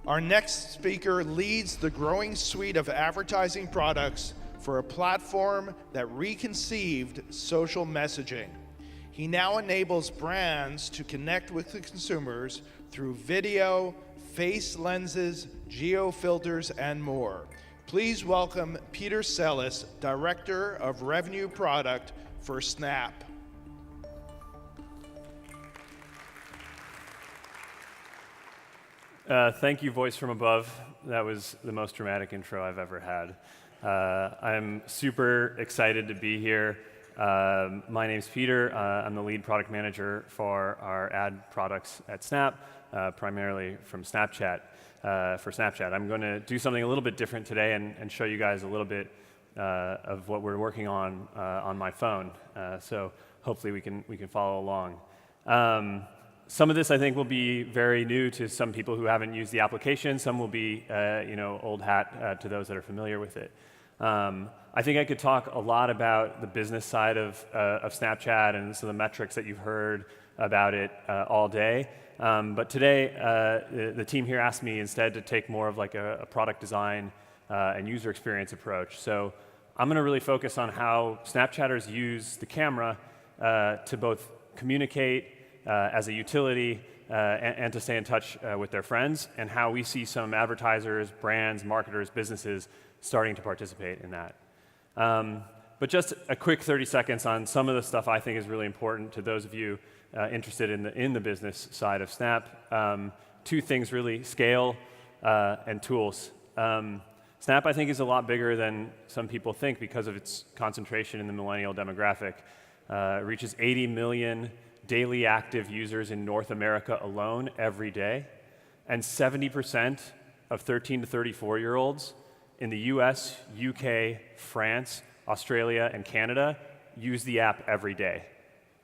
Our next speaker leads the growing suite of advertising products for a platform that reconceived social messaging. He now enables brands to connect with the consumers through video, face lenses, geo filters, and more. Please welcome Peter Sellis, Director of Revenue Product for Snap. Thank you, Voice from Above. That was the most dramatic intro I've ever had. I'm super excited to be here. My name's Peter. I'm the lead product manager for our ad products at Snap, primarily from Snapchat. For Snapchat, I'm going to do something a little bit different today and show you guys a little bit of what we're working on my phone. So hopefully we can follow along. Some of this, I think, will be very new to some people who haven't used the application. Some will be, old hat to those that are familiar with it. I think I could talk a lot about the business side of Snapchat and some of the metrics that you've heard about it all day. But today, the team here asked me instead to take more of like a product design and user experience approach. So I'm going to really focus on how Snapchatters use the camera to both communicate as a utility and to stay in touch with their friends, and how we see some advertisers, brands, marketers, businesses starting to participate in that. But just a quick 30 seconds on some of the stuff I think is really important to those of you interested in the business side of Snap. Two things really: scale and tools. Snap, I think, is a lot bigger than some people think because of its concentration in the millennial demographic. It reaches 80 million daily active users in North America alone every day, and 70% of 13 to 34-year-olds in the US, UK, France, Australia, and Canada use the app every day.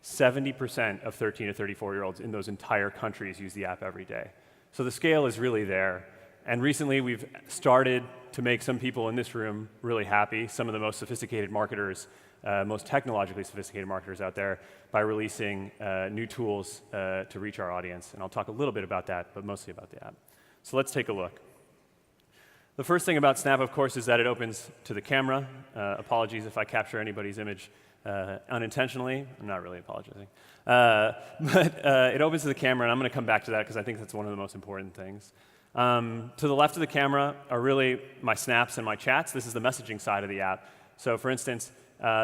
70% of 13 to 34-year-olds in those entire countries use the app every day. So the scale is really there. And recently we've started to make some people in this room really happy, some of the most sophisticated marketers, most technologically sophisticated marketers out there, by releasing new tools to reach our audience. And I'll talk a little bit about that, but mostly about the app. So let's take a look. The first thing about Snap, of course, is that it opens to the camera. Apologies if I capture anybody's image unintentionally. I'm not really apologizing. But it opens to the camera, and I'm going to come back to that because I think that's one of the most important things. To the left of the camera are really my snaps and my chats. This is the messaging side of the app. So for instance,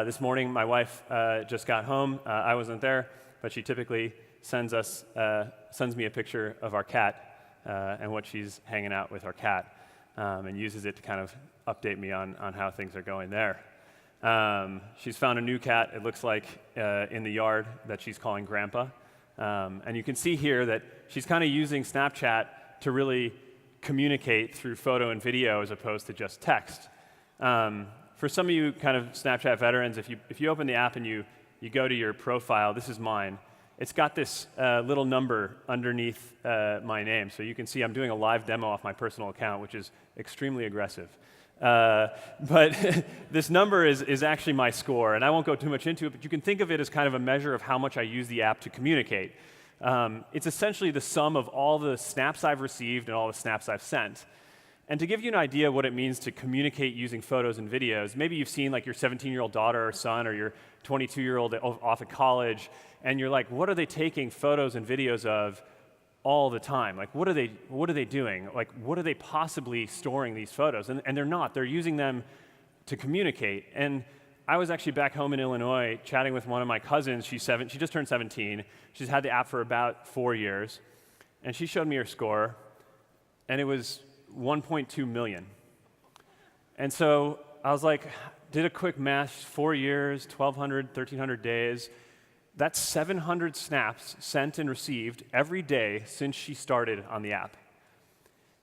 this morning my wife just got home. I wasn't there, but she typically sends me a picture of our cat and what she's hanging out with our cat, and uses it to kind of update me on how things are going there. She's found a new cat, it looks like, in the yard that she's calling Grandpa. And you can see here that she's kind of using Snapchat to really communicate through photo and video as opposed to just text. For some of you kind of Snapchat veterans, if you open the app and you go to your profile, this is mine. It's got this little number underneath my name. So you can see I'm doing a live demo off my personal account, which is extremely aggressive. But this number is actually my score, and I won't go too much into it, but you can think of it as kind of a measure of how much I use the app to communicate. It's essentially the sum of all the snaps I've received and all the snaps I've sent. And to give you an idea of what it means to communicate using photos and videos, maybe you've seen like your 17-year-old daughter or son or your 22-year-old off at college, and you're like, what are they taking photos and videos of all the time? Like, what are they doing? Like, what are they possibly storing these photos? And they're not. They're using them to communicate. And I was actually back home in Illinois chatting with one of my cousins. She just turned 17. She's had the app for about 4 years. And she showed me her score, and it was 1.2 million. And so I was like, did a quick math, 4 years, 1,200, 1,300 days. That's 700 snaps sent and received every day since she started on the app.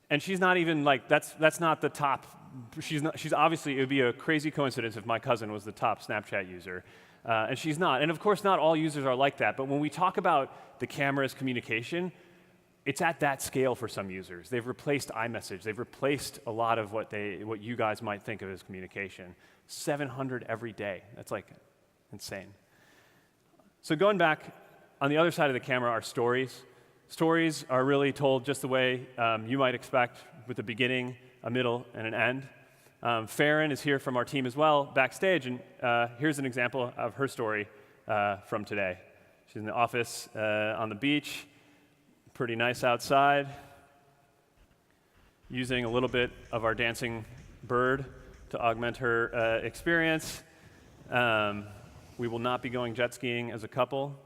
And she's not even like, that's not the top. She's obviously, it would be a crazy coincidence if my cousin was the top Snapchat user. And she's not. And of course, not all users are like that. But when we talk about the camera's communication, it's at that scale for some users. They've replaced iMessage. They've replaced a lot of what you guys might think of as communication. 700 every day. That's like insane. So going back, on the other side of the camera are stories. Stories are really told just the way you might expect, with a beginning, a middle, and an end. Farron is here from our team as well, backstage, and here's an example of her story from today. She's in the office on the beach, pretty nice outside, using a little bit of our dancing bird to augment her experience. We will not be going jet skiing as a couple.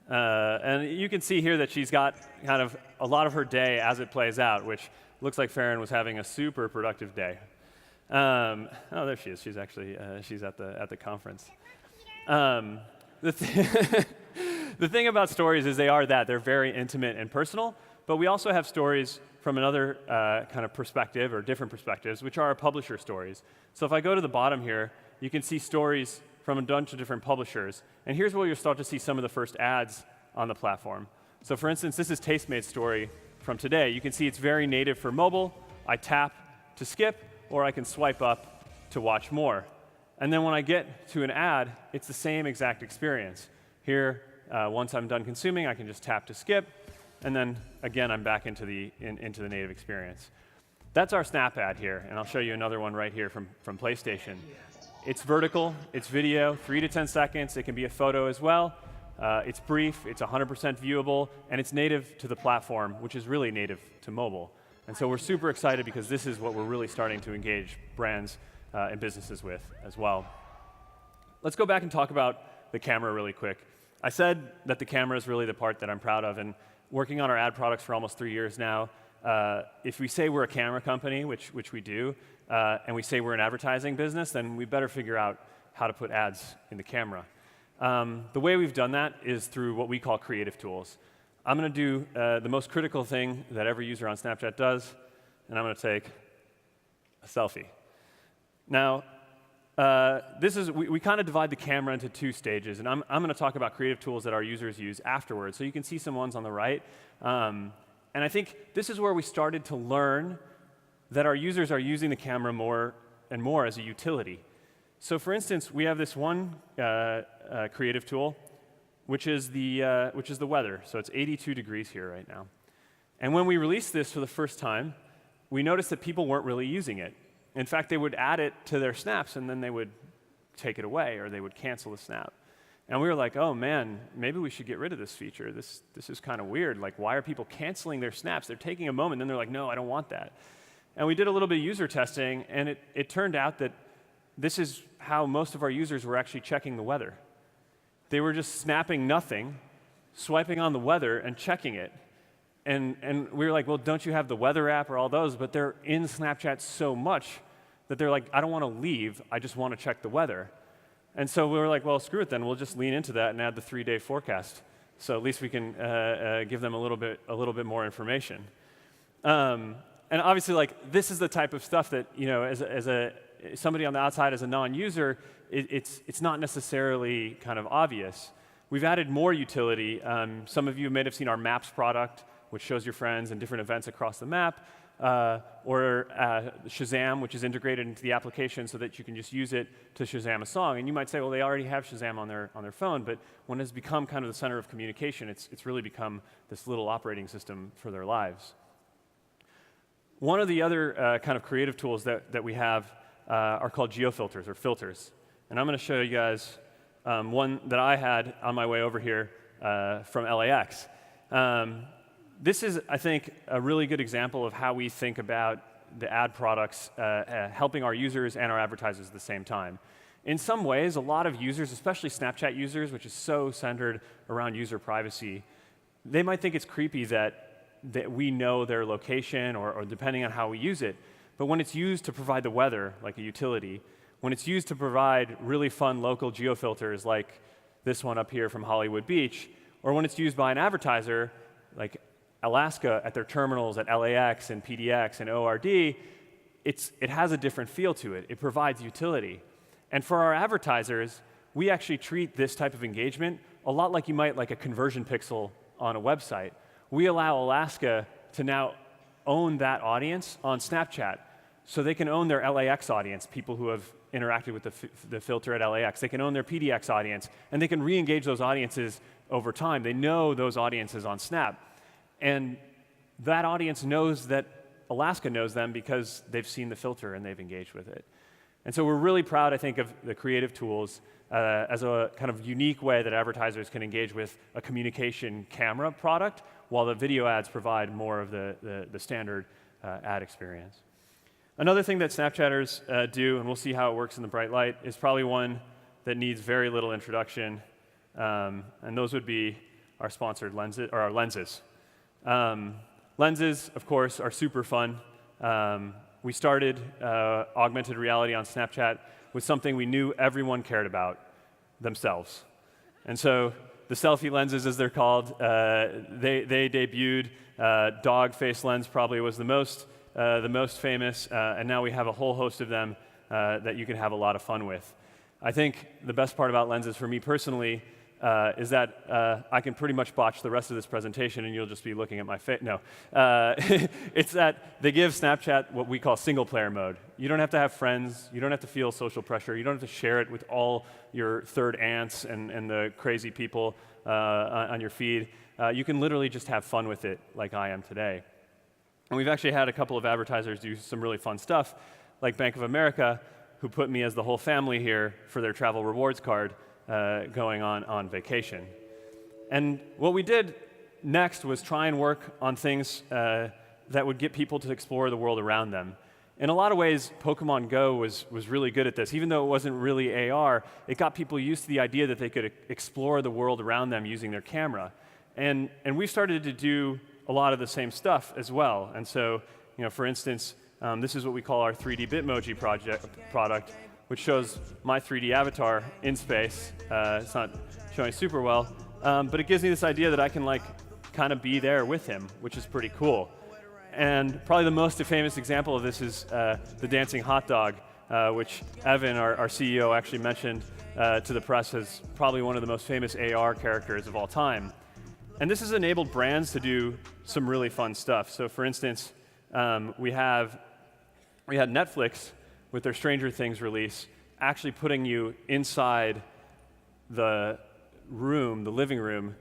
And you can see here that she's got kind of a lot of her day as it plays out, which looks like Farron was having a super productive day. Oh, there she is. She's actually she's at the conference. The thing about stories is they're very intimate and personal, but we also have stories from another kind of perspective, or different perspectives, which are our publisher stories. So if I go to the bottom here, you can see stories from a bunch of different publishers. And here's where you'll start to see some of the first ads on the platform. So for instance, this is Tastemade's story from today. You can see it's very native for mobile. I tap to skip, or I can swipe up to watch more. And then when I get to an ad, it's the same exact experience. Here, once I'm done consuming, I can just tap to skip, and then again, I'm back into the native experience. That's our Snap ad here, and I'll show you another one right here from PlayStation. It's vertical, it's video, 3 to 10 seconds. It can be a photo as well. It's brief, it's 100% viewable, and it's native to the platform, which is really native to mobile. And so we're super excited because this is what we're really starting to engage brands and businesses with as well. Let's go back and talk about the camera really quick. I said that the camera is really the part that I'm proud of, and working on our ad products for almost 3 years now, if we say we're a camera company, which we do, and we say we're an advertising business, then we better figure out how to put ads in the camera. The way we've done that is through what we call creative tools. I'm going to do the most critical thing that every user on Snapchat does, and I'm going to take a selfie. Now, we kind of divide the camera into 2 stages, and I'm going to talk about creative tools that our users use afterwards. So you can see some ones on the right. And I think this is where we started to learn that our users are using the camera more and more as a utility. So for instance, we have this one creative tool, which is the weather. So it's 82 degrees here right now. And when we released this for the first time, we noticed that people weren't really using it. In fact, they would add it to their snaps, and then they would take it away, or they would cancel the snap. And we were like, oh man, maybe we should get rid of this feature. This is kind of weird. Like, why are people canceling their snaps? They're taking a moment, then they're like, no, I don't want that. And we did a little bit of user testing, and it turned out that this is how most of our users were actually checking the weather. They were just snapping nothing, swiping on the weather, and checking it. And we were like, well, don't you have the weather app or all those? But they're in Snapchat so much that they're like, I don't want to leave, I just want to check the weather. And so we were like, well, screw it then, we'll just lean into that and add the 3-day forecast. So at least we can give them a little bit more information. And obviously, like, this is the type of stuff that, you know, as somebody on the outside, as a non-user, it's not necessarily kind of obvious. We've added more utility. Some of you may have seen our Maps product, which shows your friends and different events across the map, or Shazam, which is integrated into the application so that you can just use it to Shazam a song. And you might say, well, they already have Shazam on their phone, but when it's become kind of the center of communication, it's really become this little operating system for their lives. One of the other kind of creative tools that we have are called geofilters, or filters. And I'm going to show you guys one that I had on my way over here from LAX. This is, I think, a really good example of how we think about the ad products helping our users and our advertisers at the same time. In some ways, a lot of users, especially Snapchat users, which is so centered around user privacy, they might think it's creepy that we know their location, or depending on how we use it. But when it's used to provide the weather, like a utility, when it's used to provide really fun local geofilters, like this one up here from Hollywood Beach, or when it's used by an advertiser, like Alaska at their terminals at LAX and PDX and ORD, it has a different feel to it. It provides utility. And for our advertisers, we actually treat this type of engagement a lot like you might like a conversion pixel on a website. We allow Alaska to now own that audience on Snapchat, so they can own their LAX audience, people who have interacted with the filter at LAX. They can own their PDX audience, and they can re-engage those audiences over time. They know those audiences on Snap. And that audience knows that Alaska knows them because they've seen the filter and they've engaged with it. And so we're really proud, I think, of the creative tools as a kind of unique way that advertisers can engage with a communication camera product, while the video ads provide more of the standard ad experience. Another thing that Snapchatters do, and we'll see how it works in the bright light, is probably one that needs very little introduction, and those would be our sponsored lenses, or our lenses. Lenses, of course, are super fun. We started augmented reality on Snapchat with something we knew everyone cared about, themselves. And so the selfie lenses, as they're called, they debuted. Dog face lens probably was the most famous, and now we have a whole host of them that you can have a lot of fun with. I think the best part about lenses for me personally is that I can pretty much botch the rest of this presentation and you'll just be looking at my face. No. It's that they give Snapchat what we call single player mode. You don't have to have friends. You don't have to feel social pressure. You don't have to share it with all your third aunts and the crazy people on your feed. You can literally just have fun with it like I am today. And we've actually had a couple of advertisers do some really fun stuff, like Bank of America, who put me as the whole family here for their travel rewards card going on vacation. And what we did next was try and work on things that would get people to explore the world around them. In a lot of ways, Pokemon Go was really good at this. Even though it wasn't really AR, it got people used to the idea that they could explore the world around them using their camera. And we started to do a lot of the same stuff as well. And so, for instance, this is what we call our 3D Bitmoji product, which shows my 3D avatar in space. It's not showing super well, but it gives me this idea that I can kind of be there with him, which is pretty cool. And probably the most famous example of this is the dancing hot dog, which Evan, our CEO, actually mentioned to the press as probably one of the most famous AR characters of all time. And this has enabled brands to do some really fun stuff. So for instance, we had Netflix with their Stranger Things release actually putting you inside the room, the living room,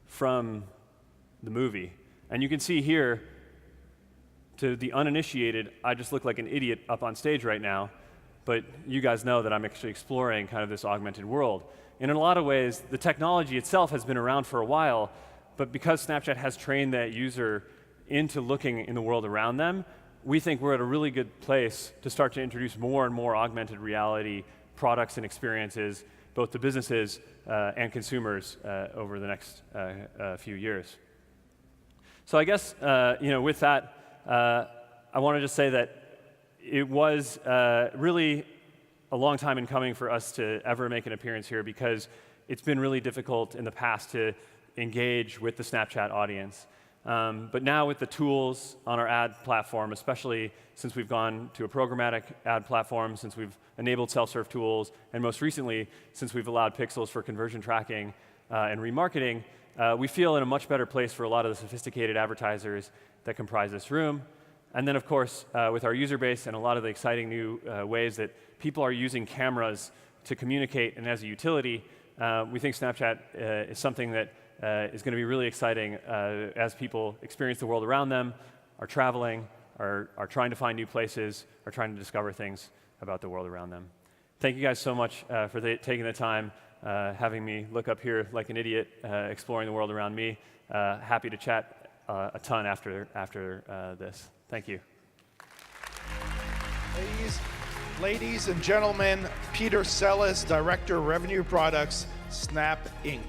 from the movie. And you can see here, to the uninitiated, I just look like an idiot up on stage right now, but you guys know that I'm actually exploring kind of this augmented world. And in a lot of ways, the technology itself has been around for a while, but because Snapchat has trained that user into looking in the world around them, we think we're at a really good place to start to introduce more and more augmented reality products and experiences, both to businesses and consumers over the next few years. So I guess, with that, I want to just say that it was really a long time in coming for us to ever make an appearance here, because it's been really difficult in the past to engage with the Snapchat audience. But now with the tools on our ad platform, especially since we've gone to a programmatic ad platform, since we've enabled self-serve tools, and most recently, since we've allowed pixels for conversion tracking and remarketing, we feel in a much better place for a lot of the sophisticated advertisers that comprise this room. And then, of course, with our user base and a lot of the exciting new ways that people are using cameras to communicate and as a utility, we think Snapchat is something that is going to be really exciting as people experience the world around them, are traveling, are trying to find new places, are trying to discover things about the world around them. Thank you guys so much for taking the time, having me look up here like an idiot, exploring the world around me. Happy to chat a ton after this. Thank you. Ladies and gentlemen, Peter Sellis, Director of Revenue Products, Snap Inc.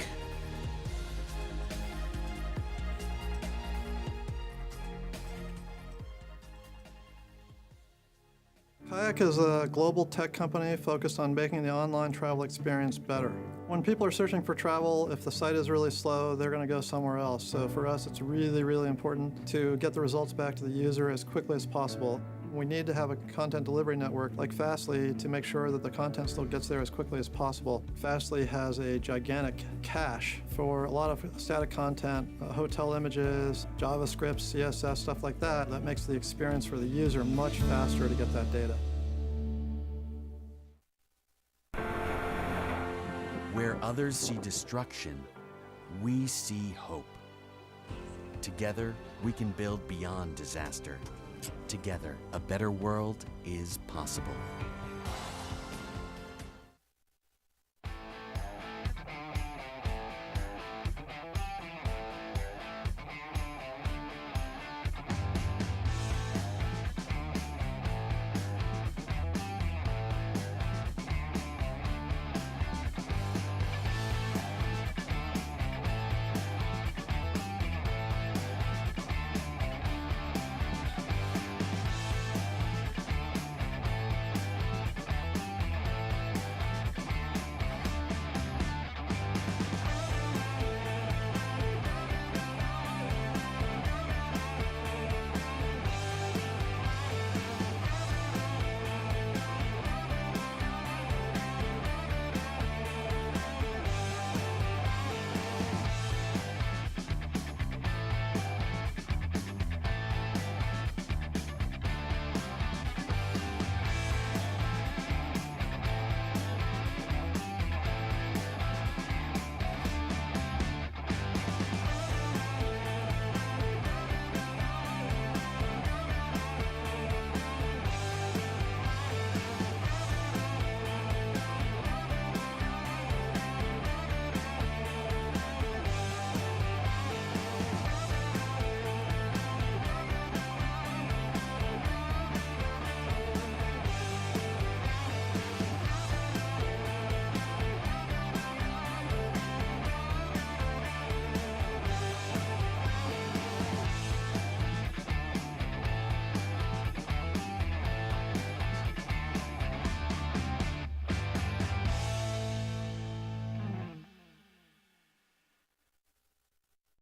Kayak is a global tech company focused on making the online travel experience better. When people are searching for travel, if the site is really slow, they're going to go somewhere else. So for us, it's really, really important to get the results back to the user as quickly as possible. We need to have a content delivery network like Fastly to make sure that the content still gets there as quickly as possible. Fastly has a gigantic cache for a lot of static content, hotel images, JavaScript, CSS, stuff like that. That makes the experience for the user much faster to get that data. Where others see destruction, we see hope. Together, we can build beyond disaster. Together, a better world is possible.